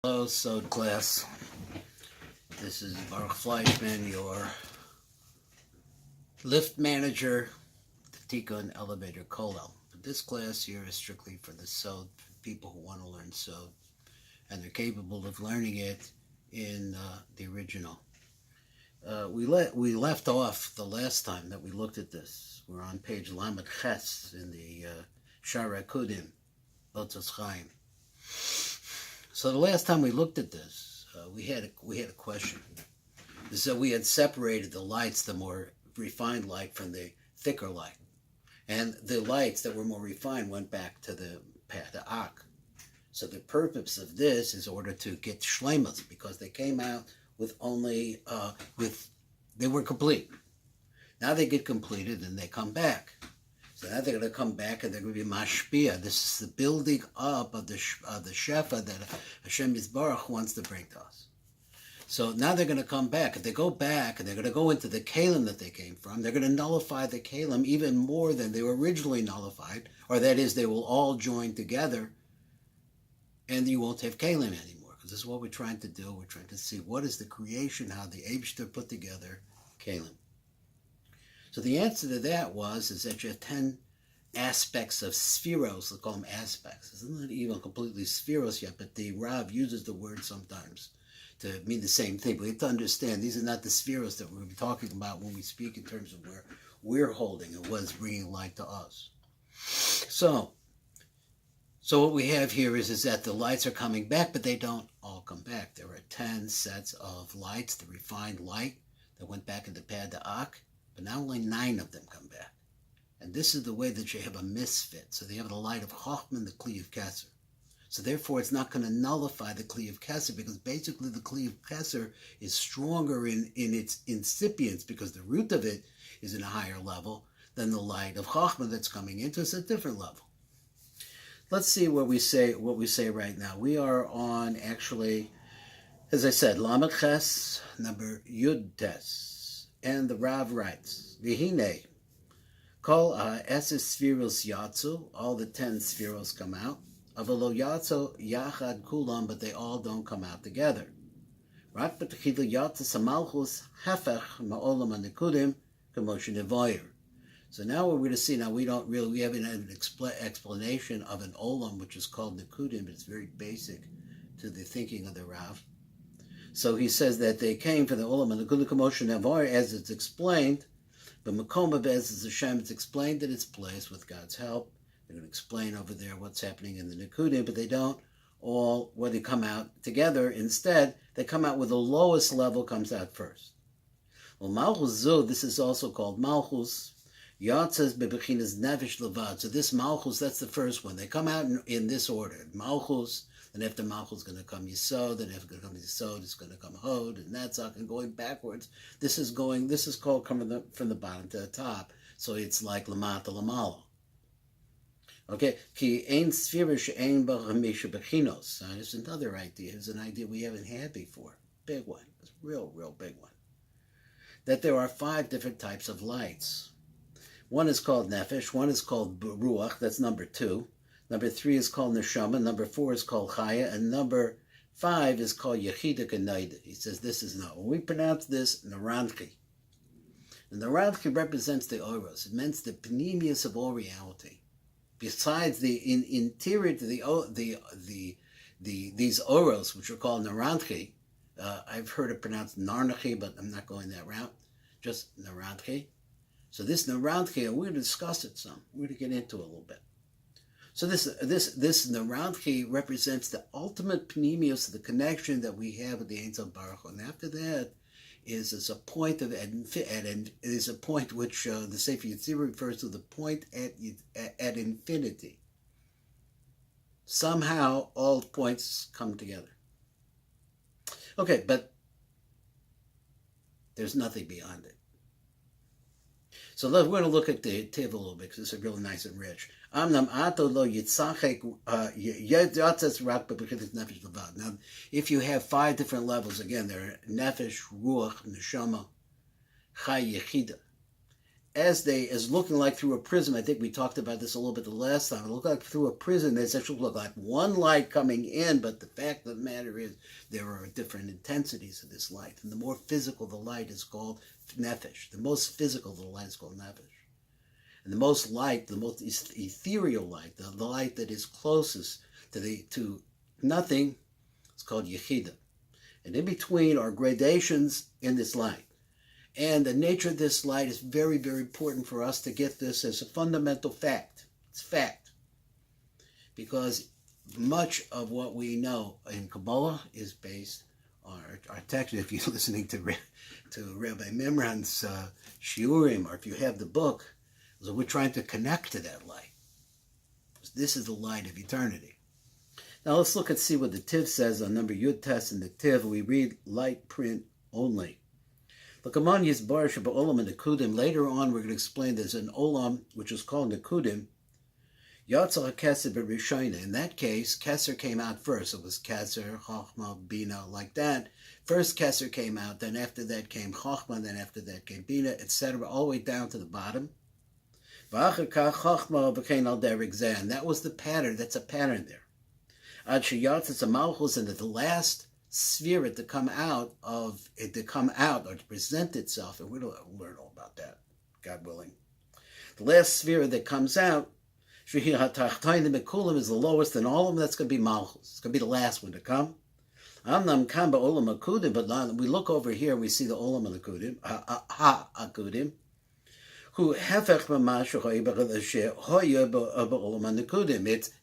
Hello, Sod class. This is Baruch Fleischman, your lift manager, the T.K.E and elevator Kollel. But this class here is strictly for the Sod, for people who want to learn Sod, and they're capable of learning it in the original. We left off the last time that we looked at this. We're on page Lamed Ches in the Shaar haakudim, Lotus Chaim. So the last time we looked at this, we had a question. So we had separated the lights, the more refined light, from the thicker light, and the lights that were more refined went back to the Ak. So the purpose of this is in order to get shlemas, because they came out with only they were complete. Now they get completed and they come back. So now they're going to come back and they're going to be mashpia. This is the building up of the shefa that Hashem Yisbarach wants to bring to us. So now they're going to come back. If they go back and they're going to go into the kalim that they came from, they're going to nullify the kalim even more than they were originally nullified, or that is, they will all join together, and you won't have kalim anymore. Because this is what we're trying to do. We're trying to see what is the creation, how the Eibshter put together kalim. So the answer to that is that you have 10 aspects of spheros. They call them aspects. It's not even completely spheros yet, but the Rav uses the word sometimes to mean the same thing. But we have to understand these are not the spheros that we're going to be talking about when we speak in terms of where we're holding and what is bringing light to us. So what we have here is that the lights are coming back, but they don't all come back. There are 10 sets of lights, the refined light that went back into Pad Ak. But now only 9 of them come back. And this is the way that you have a misfit. So they have the light of Chochmah and the Kli of Keser. So therefore it's not going to nullify the Kli of Keser, because basically the Kli of Keser is stronger in its incipience, because the root of it is in a higher level than the light of Chochmah that's coming into us at a different level. Let's see what we say right now. We are on, actually, as I said, Lamed Ches, number Yud Tes. And the Rav writes, Vihine, Kol Eses Spheros Yatsu, all the 10 spheros come out. Avalo Yatsu Yachad Kulam, but they all don't come out together. Rak B'Techilu Yatsu Samalchus Hefech Ma'olam Anikudim Kamoshin Evoyer. So now what we're going to see, we haven't had an explanation of an Olam, which is called Nikudim, but it's very basic to the thinking of the Rav. So he says that they came for the Olam and the Gula Kamoshin Avar, as it's explained, but Makom Bez Hashem, it's explained at its place with God's help. They're going to explain over there what's happening in the Nikudim, but they don't all, when they come out together, instead, they come out with the lowest level comes out first. Well, Malchus Zu, this is also called Malchus. Yatzes Bebechinas Nevish Levad. So this Malchus, that's the first one. They come out in this order. Malchus. And after Malchus is going to come Yisod, then after going to come Yisod, it's going to come Hod, and that's and going backwards. This is called coming from the bottom to the top. So it's like Lamata Lamalo. Okay, Ki Ein Sphirish Ein Bachamisha Bechinos. It's another idea. It's an idea we haven't had before. Big one. It's a real big one. That there are 5 different types of lights. One is called Nefesh, one is called Ruach, that's number 2. Number 3 is called Neshama, number 4 is called Chaya, and number 5 is called Yechida K'Naida. He says this is not. When we pronounce this, Naranchi. And Naranchi represents the Oros. It means the panemius of all reality. Besides the interior to these Oros, which are called Naranchi, I've heard it pronounced Narnachi, but I'm not going that route. Just Naranchi. So this Naranchi, we're going to discuss it some. We're going to get into it a little bit. So this Naranchi represents the ultimate panemius of the connection that we have with the Ein Sof Baruch Hu. And after that is a point of is a point which the Sefer Yetzirah refers to, the point at infinity. Somehow all points come together. Okay, but there's nothing beyond it. So we're going to look at the Tiv a little bit, because it's really nice and rich. Now, if you have 5 different levels, again, there are Nefesh, Ruach, Neshama, Chai, Yechida. as looking like through a prism. I think we talked about this a little bit the last time. It looked like through a prism. There's actually look like one light coming in, but the fact of the matter is there are different intensities of this light. And the more physical the light is called nefesh. The most physical the light is called nefesh. And the most light, the most ethereal light, the light that is closest to nothing, is called yechida. And in between are gradations in this light. And the nature of this light is very, very important for us to get this as a fundamental fact. It's fact. Because much of what we know in Kabbalah is based on our text. If you're listening to Rabbi Mimran's shiurim, or if you have the book, so we're trying to connect to that light. This is the light of eternity. Now let's look and see what the Tiv says on number Yud Tes in the Tiv. We read light print only. Later on, we're going to explain there's an olam which is called Nekudim. In that case, Keser came out first. It was Keser, Chochma, Bina, like that. First Keser came out, then after that came Chochma, then after that came Bina, etc., all the way down to the bottom. And that was the pattern. That's a pattern there. And that the last sphere to come out or to present itself, and we'll learn all about that, God willing. The last sphere that comes out, is the lowest in all of them. That's going to be Malchus. It's going to be the last one to come. But we look over here, we see the Olam Akudim, haakudim, who it's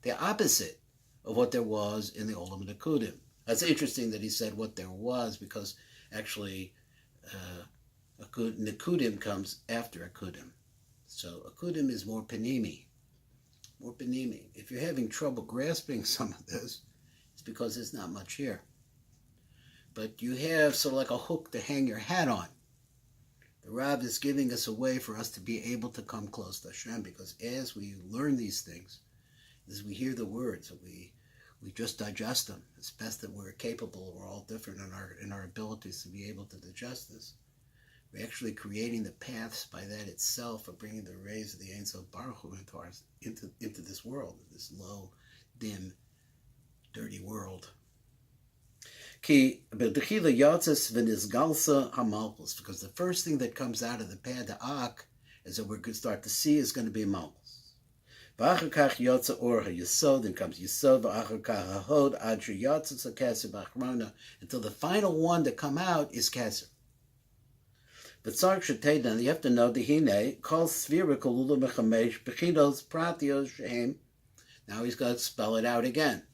the opposite of what there was in the Olam Akudim. That's interesting that he said what there was, because actually Nekudim comes after Akudim. So Akudim is more panimi. More panimi. If you're having trouble grasping some of this, it's because there's not much here. But you have sort of like a hook to hang your hat on. The Rav is giving us a way for us to be able to come close to Hashem, because as we learn these things, as we hear the words, we just digest them. It's best that we're capable. We're all different in our abilities to be able to digest this. We're actually creating the paths by that itself of bringing the rays of the Ein Sof Baruch Hu into this world, this low, dim, dirty world. Because the first thing that comes out of the pad, the Ak, as that we're going to start to see, is going to be Malchus. Then comes Yisod, until the final one to come out is Keser. But you have to know the Hine calls Svira Kalula Mechamesh Bechinos Pratios Shehem. Now he's got to spell it out again.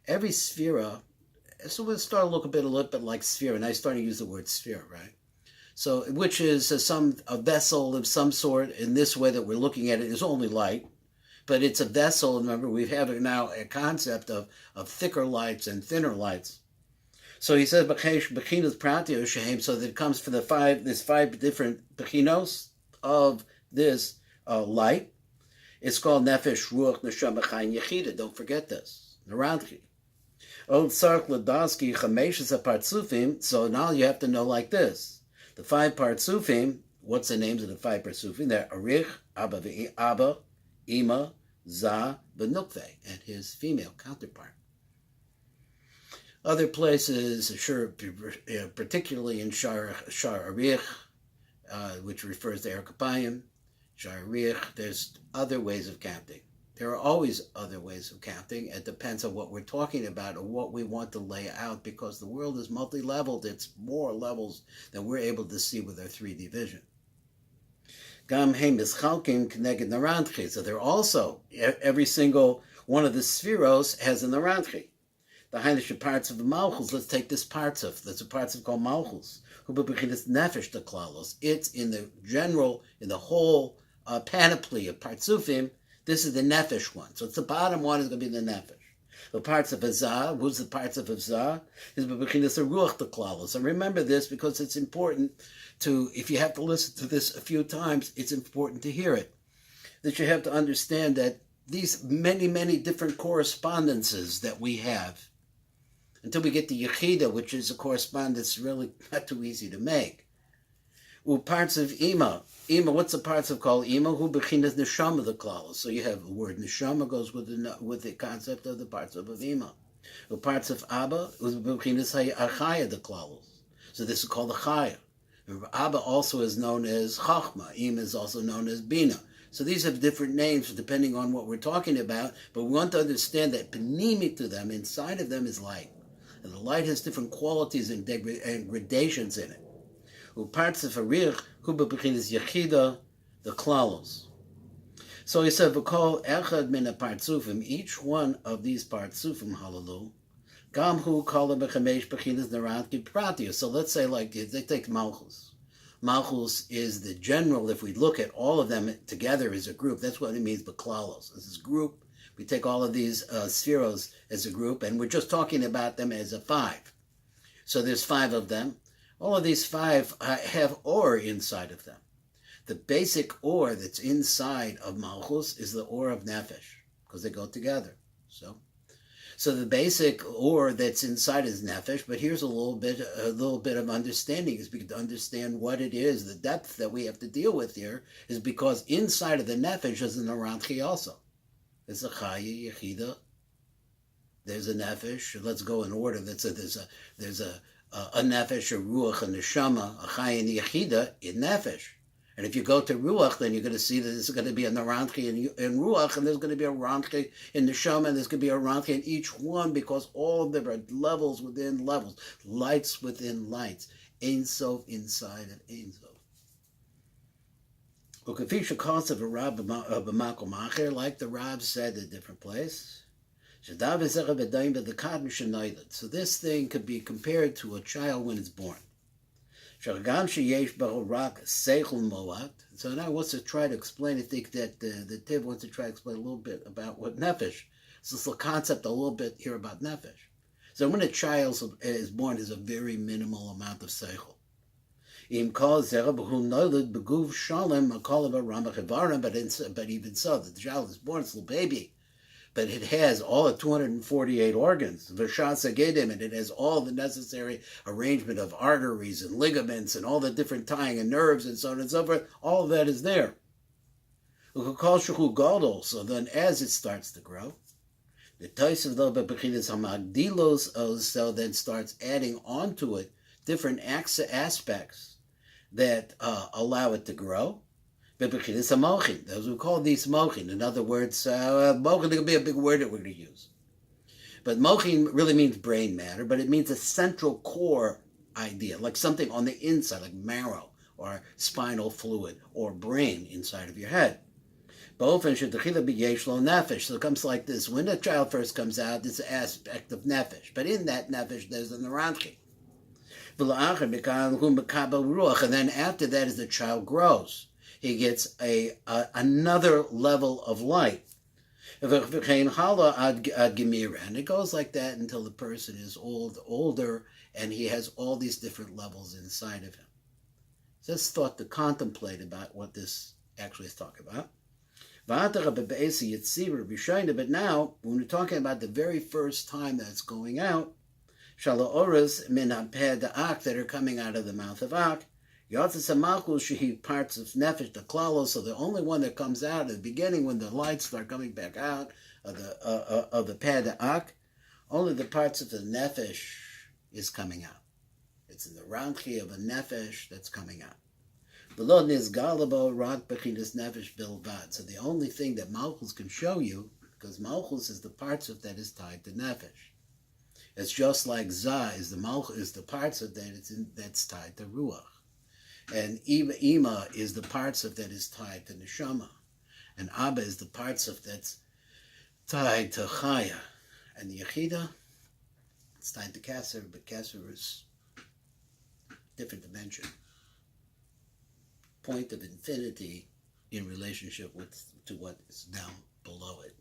Every Sphira, so we'll start a little bit like Sphira, and I started to use the word Sphira, right? So, which is a vessel of some sort. In this way that we're looking at it is only light. But it's a vessel. Remember, we have now a concept of thicker lights and thinner lights. So he says, Bechinos Pratio Shehem, so that it comes for there's five different Bechinos of this light. It's called Nefesh, Ruach, Neshama, Chaim, Yechida. Don't forget this. Narantchi. Old Sark Ladaski, Chamesh is a Partsufim, so now you have to know like this. The five Partsufim, what's the names of the five Partsufim? They're Arich, Abba, Ima, Za, Benukve, and his female counterpart. Other places, sure, particularly in Shaar Arich, which refers to Erkapayim, Shaar Arich, there's other ways of counting. There are always other ways of counting. It depends on what we're talking about or what we want to lay out, because the world is multi-leveled. It's more levels than we're able to see with our 3D vision. So they're also, every single one of the spheros has an narantchi. The Heinische parts of the Malchus, let's take this parts of, that's a parts of called Malchus. Nefesh the klalos. It's in the general, in the whole panoply of Partsufim, this is the Nefesh one. So it's the bottom one is going to be the Nefesh. The parts of Azah, who's the parts of Azah? Is Bebechinas Ruach the klalos. And remember this because it's important to, if you have to listen to this a few times, it's important to hear it. That you have to understand that these many, many different correspondences that we have, until we get to Yechida, which is a correspondence really not too easy to make. Parts of Ima. Ima, what's the parts of called Ima? Who bechinas neshama the klalos. So you have the word neshama goes with the concept of the parts of Ima. Parts of Abba was bechinas achaya the klalos. So this is called the chaya. Abba also is known as chachma. Ima is also known as bina. So these have different names depending on what we're talking about, but we want to understand that panemic to them, inside of them is light. And the light has different qualities and gradations in it. Parts of Arich, Huba Bechinas Yechida, the klalos. So he said, V'kol echad min partzufim, each one of these partzufim, halalu, gam hu kol bechamesh bechinas narantki pratia. So let's say like they take Malchus. Malchus is the general, if we look at all of them together as a group, that's what it means, beklalos. This is group. We take all of these spheros as a group, and we're just talking about them as a 5. So there's 5 of them. All of these 5 have or inside of them. The basic or that's inside of Malchus is the or of Nefesh, because they go together. So the basic or that's inside is Nefesh, but here's a little bit of understanding, is to understand what it is. The depth that we have to deal with here is because inside of the Nefesh is an Arantchi also. There's a Chaya, Yechida. There's a Nefesh. Let's go in order. There's a nefesh, a ruach, a neshama, a chay, and yechida in nefesh. And if you go to ruach, then you're going to see that there's going to be a narantchi in ruach, and there's going to be a rantchi in neshama, and there's going to be a rantchi in each one, because all of them are levels within levels, lights within lights, Ein Sof inside of Ein Sof. Like the Rab said in a different place. So this thing could be compared to a child when it's born. So now he wants to try to explain, I think that the Tiv wants to try to explain a little bit about what nefesh. So this little concept a little bit here about nefesh. So when a child is born, there's a very minimal amount of seichel. But even so, the child is born, it's a little baby. But it has all the 248 organs, v'shasa gedim, and it has all the necessary arrangement of arteries and ligaments and all the different tying and nerves and so on and so forth. All of that is there. So then as it starts to grow, the so then starts adding onto it different aspects that allow it to grow. Those we call these mochin. In other words, mochin could be a big word that we're going to use. But mochin really means brain matter, but it means a central core idea, like something on the inside, like marrow or spinal fluid or brain inside of your head. So it comes like this. When a child first comes out, it's an aspect of nefesh. But in that nefesh, there's an narantchi. And then after that, as the child grows, he gets another level of light. And it goes like that until the person is older, and he has all these different levels inside of him. Just thought to contemplate about what this actually is talking about. But now, when we're talking about the very first time that's going out, Shala'oras min ha'peh that are coming out of the mouth of Ak, Yotzes HaMalchus shehi parts of nefesh, the klalos, so the only one that comes out at the beginning when the lights start coming back out of the peh da'ak, only the parts of the nefesh is coming out. It's in the rantchi of a nefesh that's coming out. Below nizgalabo rak bechinas nefesh bilvad. So the only thing that Malchus can show you, because Malchus is the parts of that is tied to nefesh. It's just like Zah is the parts of that that's tied to ruach. And Ima is the parts of that is tied to neshama. And Abba is the parts of that's tied to chaya. And the Yechida, it's tied to Keser, but Keser is different dimension. Point of infinity in relationship to what is down below it.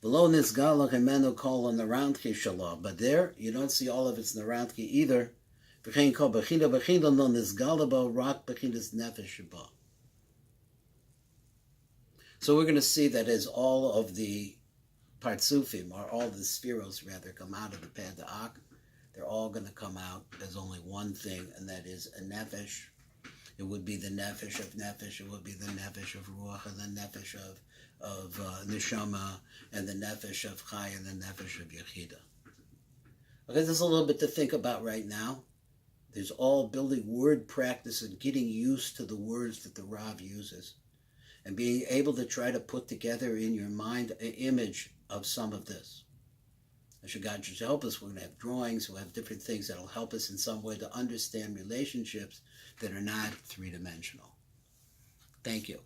Below Nisgalach and Meno call on the Rantchi Shalom. But there, you don't see all of its Narantchi either. So we're going to see that as all of the partsufim, or all the spheros rather, come out of the peh da'ak, they're all going to come out as only one thing, and that is a nefesh. It would be the nefesh of nefesh, it would be the nefesh of ruach, and the nefesh of neshama, and the nefesh of chai, and the nefesh of yechida. Okay, there's a little bit to think about right now. There's all building word practice and getting used to the words that the Rav uses, and being able to try to put together in your mind an image of some of this. And should God just help us, we're going to have drawings, we'll have different things that will help us in some way to understand relationships that are not three-dimensional. Thank you.